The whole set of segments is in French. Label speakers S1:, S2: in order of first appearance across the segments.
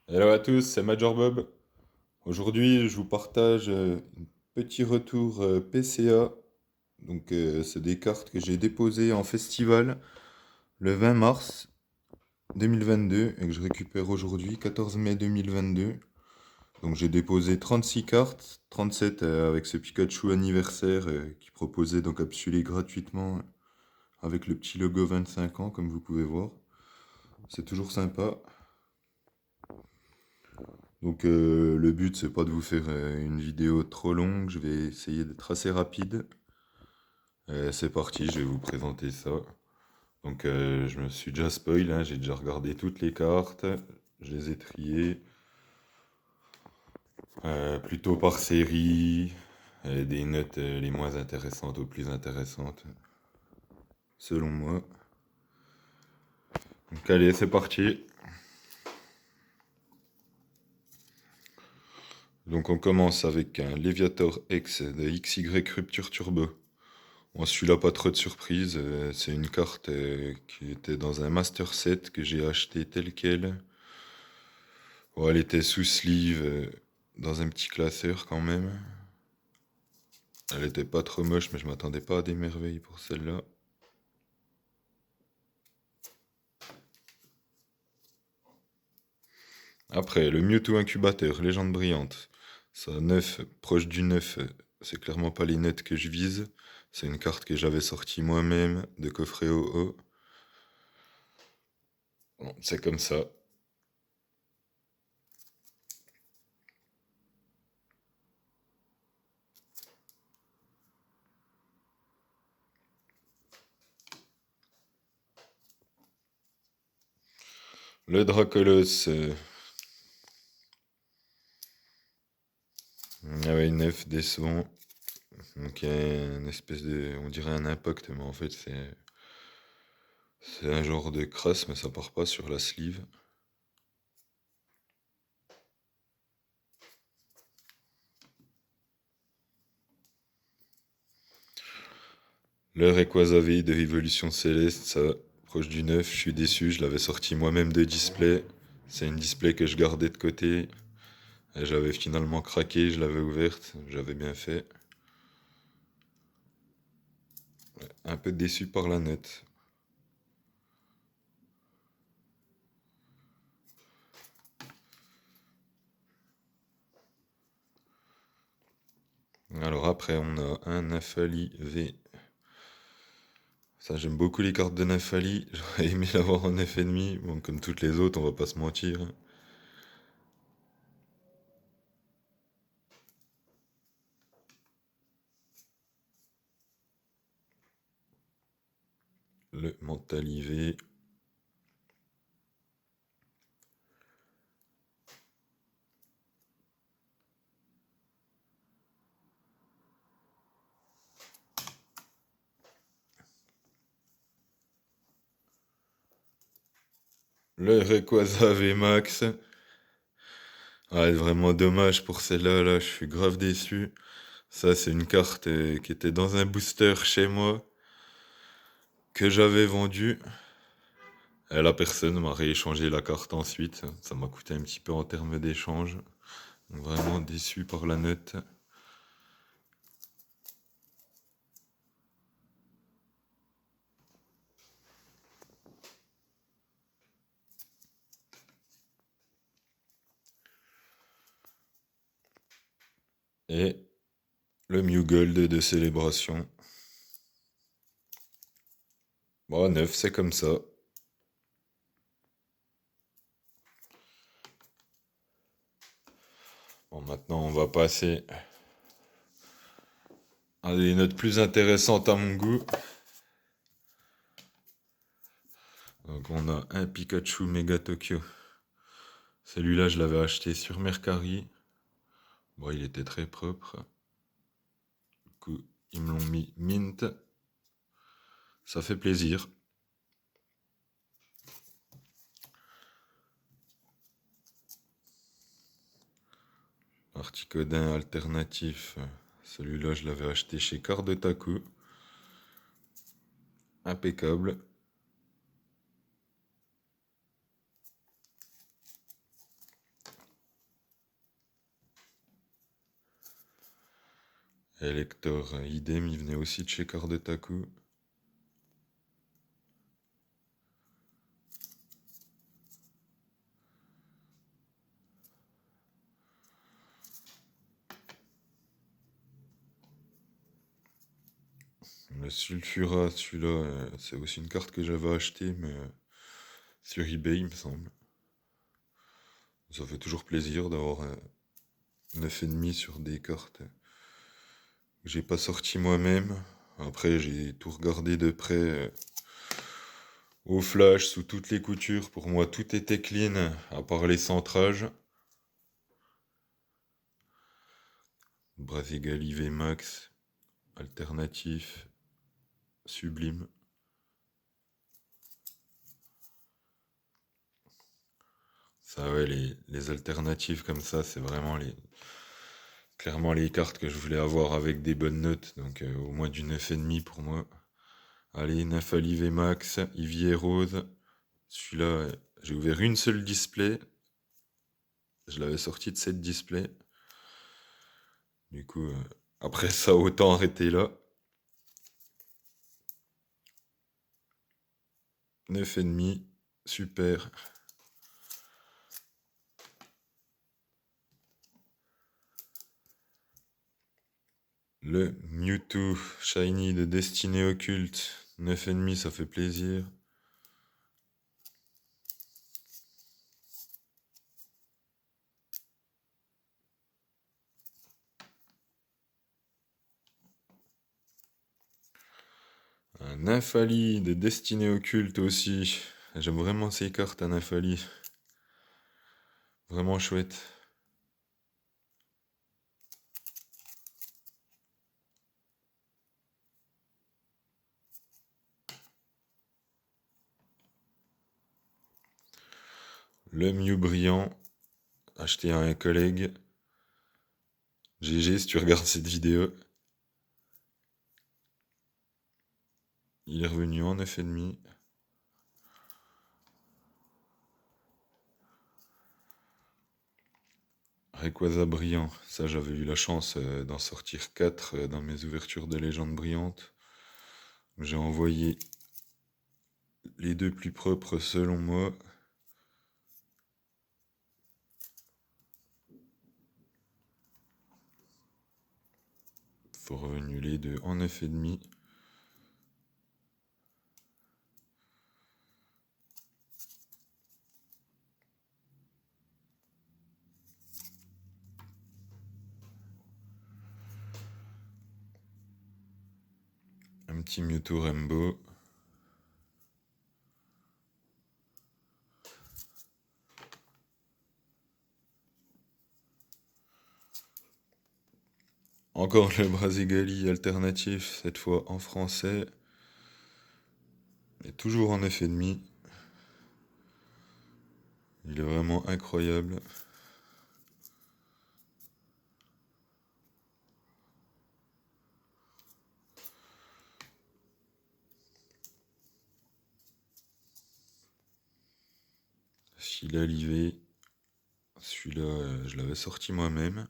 S1: Hello à tous, c'est Major Bob. Aujourd'hui, je vous partage un petit retour PCA. C'est des cartes que j'ai déposées en festival le 20 mars 2022 et que je récupère aujourd'hui, 14 mai 2022. Donc, j'ai déposé 36 cartes, 37 avec ce Pikachu anniversaire qui proposait d'encapsuler gratuitement avec le petit logo 25 ans, comme vous pouvez voir. C'est toujours sympa. Le but c'est pas de vous faire une vidéo trop longue, je vais essayer d'être assez rapide. C'est parti, je vais vous présenter ça. Je me suis déjà spoil, hein, j'ai déjà regardé toutes les cartes, je les ai triées plutôt par série, des notes les moins intéressantes aux plus intéressantes, selon moi. Donc allez, c'est parti. Donc on commence avec un Léviator X de XY Rupture Turbo. Bon, celui-là, pas trop de surprise. C'est une carte qui était dans un master set que j'ai acheté tel quel. Bon, elle était sous sleeve, dans un petit classeur quand même. Elle était pas trop moche, mais je m'attendais pas à des merveilles pour celle-là. Après, le Mewtwo Incubateur, légende brillante. Ça, 9, proche du 9, c'est clairement pas les notes que je vise. C'est une carte que j'avais sortie moi-même de coffret OO. Bon, c'est comme ça. Le Dracolos, ah ouais, 9 décevant. Donc il y a une espèce de, on dirait un impact, mais en fait c'est un genre de crasse, mais ça part pas sur la sleeve. Le Rayquaza V de Evolution Céleste, ça, proche du 9, je suis déçu, je l'avais sorti moi-même de display. C'est une display que je gardais de côté. Et j'avais finalement craqué, je l'avais ouverte, j'avais bien fait. Un peu déçu par la note. Alors après, on a un Nafali V. Ça, j'aime beaucoup les cartes de Nafali. J'aurais aimé l'avoir en F&demi. Bon, comme toutes les autres, on va pas se mentir. Le Mentalivé. Le Rayquaza VMAX. Ah, vraiment dommage pour celle-là, là, je suis grave déçu. Ça, c'est une carte qui était dans un booster chez moi, que j'avais vendu. Et la personne m'a rééchangé la carte ensuite. Ça m'a coûté un petit peu en termes d'échange. Donc, vraiment déçu par la note. Et le Mew Gold de célébration. Bon, 9, c'est comme ça. Bon, maintenant, on va passer à des notes plus intéressantes à mon goût. Donc, on a un Pikachu Mega Tokyo. Celui-là, je l'avais acheté sur Mercari. Bon, il était très propre. Du coup, ils me l'ont mis mint. Ça fait plaisir. Articodin alternatif. Celui-là, je l'avais acheté chez Cardetaku. Impeccable. Elector, idem, il venait aussi de chez Kardetaku. Le Sulfura, celui-là, c'est aussi une carte que j'avais achetée, mais sur eBay, il me semble. Ça fait toujours plaisir d'avoir 9,5 sur des cartes que j'ai pas sorti moi-même. Après, j'ai tout regardé de près au flash, sous toutes les coutures. Pour moi, tout était clean, à part les centrages. Brasigali VMAX, alternatif, sublime. Ça, ouais, les alternatives comme ça, c'est vraiment clairement les cartes que je voulais avoir avec des bonnes notes. Donc, au moins du 9,5 pour moi. Allez, Nafali VMAX, Ivier Rose. Celui-là, j'ai ouvert une seule display. Je l'avais sorti de cette display. Du coup, après ça, autant arrêter là. 9,5, super. Le Mewtwo Shiny de Destinée Occulte. 9,5, ça fait plaisir. Un Nymphali de Destinée Occulte aussi. J'aime vraiment ces cartes à Nymphali. Vraiment chouette. Le Mew Brillant. Acheté à un collègue. GG si tu regardes cette vidéo. Il est revenu en 9,5. Rayquaza brillant, ça j'avais eu la chance d'en sortir 4 dans mes ouvertures de légendes brillantes. J'ai envoyé les deux plus propres selon moi. Faut revenu les deux en 9,5. Un petit Mewtwo Rainbow. Encore le Brasigali alternatif, cette fois en français. Et toujours en 9,5. Il est vraiment incroyable. Filet Livé. Celui-là, je l'avais sorti moi-même.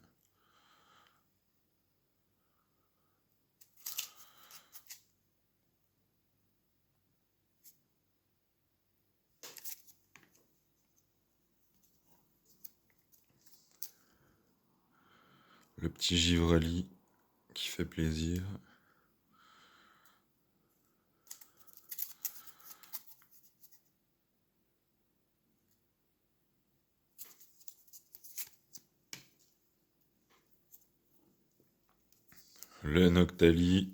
S1: Le petit Givrali qui fait plaisir. Le Noctali.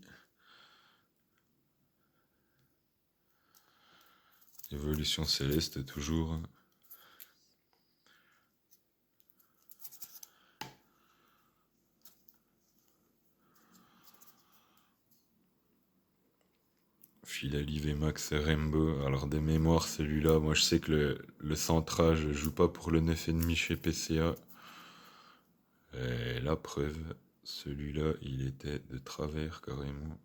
S1: Évolution céleste toujours. Philalie VMAX et Rainbow. Alors des mémoires celui-là, moi je sais que le centrage joue pas pour le 9,5 chez PCA. Et la preuve, celui-là il était de travers carrément.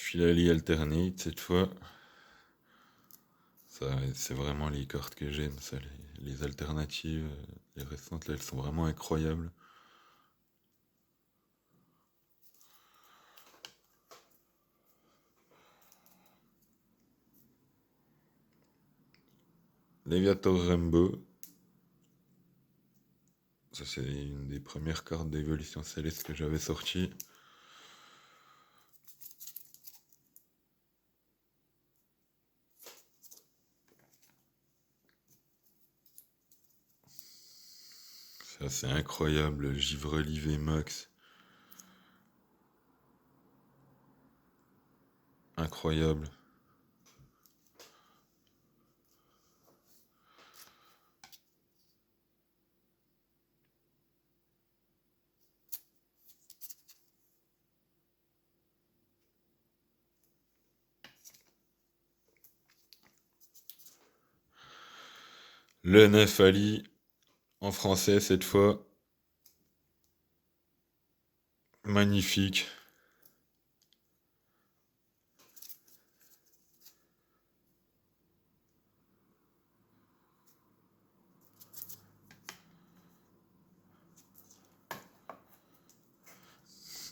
S1: Philali Alternate cette fois. Ça, c'est vraiment les cartes que j'aime, ça, les alternatives, les récentes, là, elles sont vraiment incroyables. Leviator Rainbow. Ça, c'est une des premières cartes d'évolution céleste que j'avais sorties. Ça, c'est incroyable. Givreli VMAX. Incroyable. Le 9 Ali, en français cette fois. Magnifique.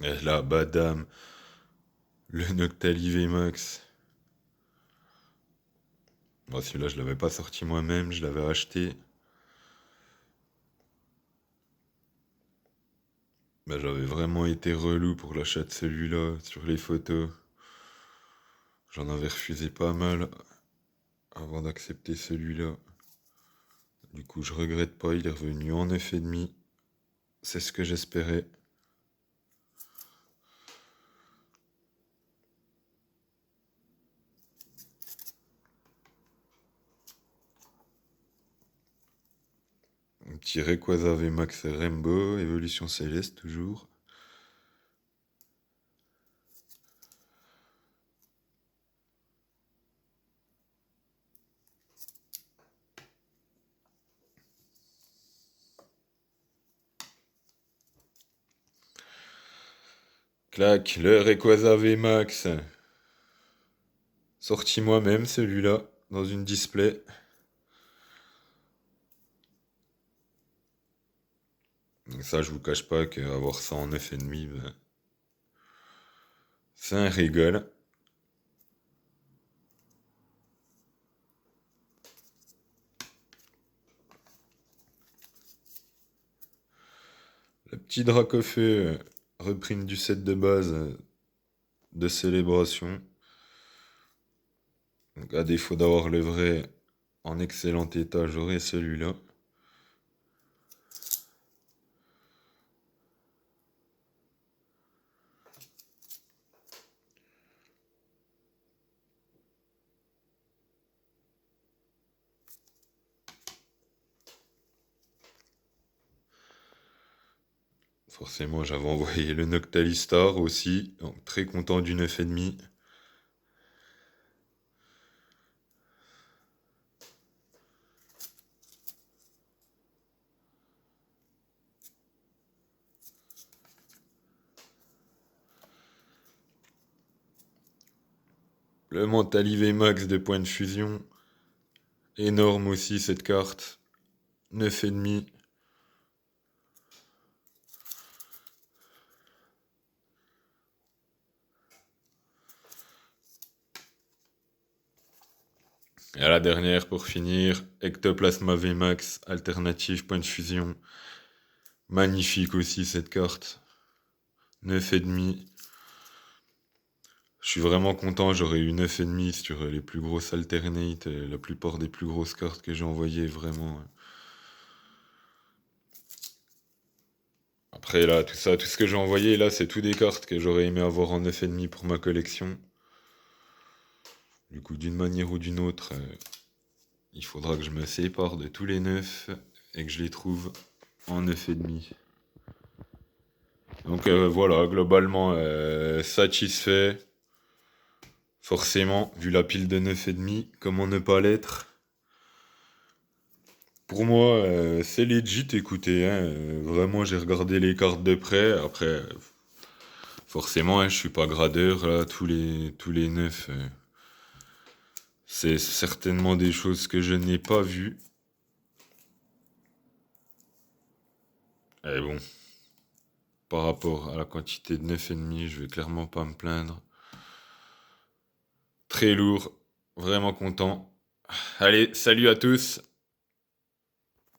S1: Et là, Badam. Le Noctali VMAX. Bon, celui-là, je l'avais pas sorti moi-même, je l'avais acheté. Bah, j'avais vraiment été relou pour l'achat de celui-là sur les photos. J'en avais refusé pas mal avant d'accepter celui-là. Du coup, je regrette pas, il est revenu en 9,5. C'est ce que j'espérais. Un petit Rayquaza VMAX Rainbow, évolution céleste toujours. Clac, le Rayquaza VMAX. Sorti moi-même celui-là, dans une display. Donc ça, je vous cache pas qu'avoir ça en 9,5, ben, c'est un régal. Le petit Dracofeu, reprint du set de base de célébration. Donc à défaut d'avoir le vrai en excellent état, j'aurai celui-là. Forcément, j'avais envoyé le Noctalistar aussi, donc très content du 9,5. Le Mentalivé Max de points de fusion. Énorme aussi cette carte. 9,5. Et à la dernière pour finir, Ectoplasma VMAX, alternative point de fusion. Magnifique aussi cette carte. 9,5. Je suis vraiment content, j'aurais eu 9,5 sur les plus grosses alternates, la plupart des plus grosses cartes que j'ai envoyées, vraiment. Après là, tout ça, tout ce que j'ai envoyé là, c'est tout des cartes que j'aurais aimé avoir en 9,5 pour ma collection. Du coup, d'une manière ou d'une autre, il faudra que je me sépare de tous les 9 et que je les trouve en 9,5. Donc voilà, globalement satisfait. Forcément, vu la pile de 9,5, comment ne pas l'être? Pour moi, c'est legit, écoutez, hein, vraiment j'ai regardé les cartes de près. Après, Forcément, hein, je suis pas gradeur, là, tous les neufs. C'est certainement des choses que je n'ai pas vues. Et bon, par rapport à la quantité de 9,5, je vais clairement pas me plaindre. Très lourd, vraiment content. Allez, salut à tous!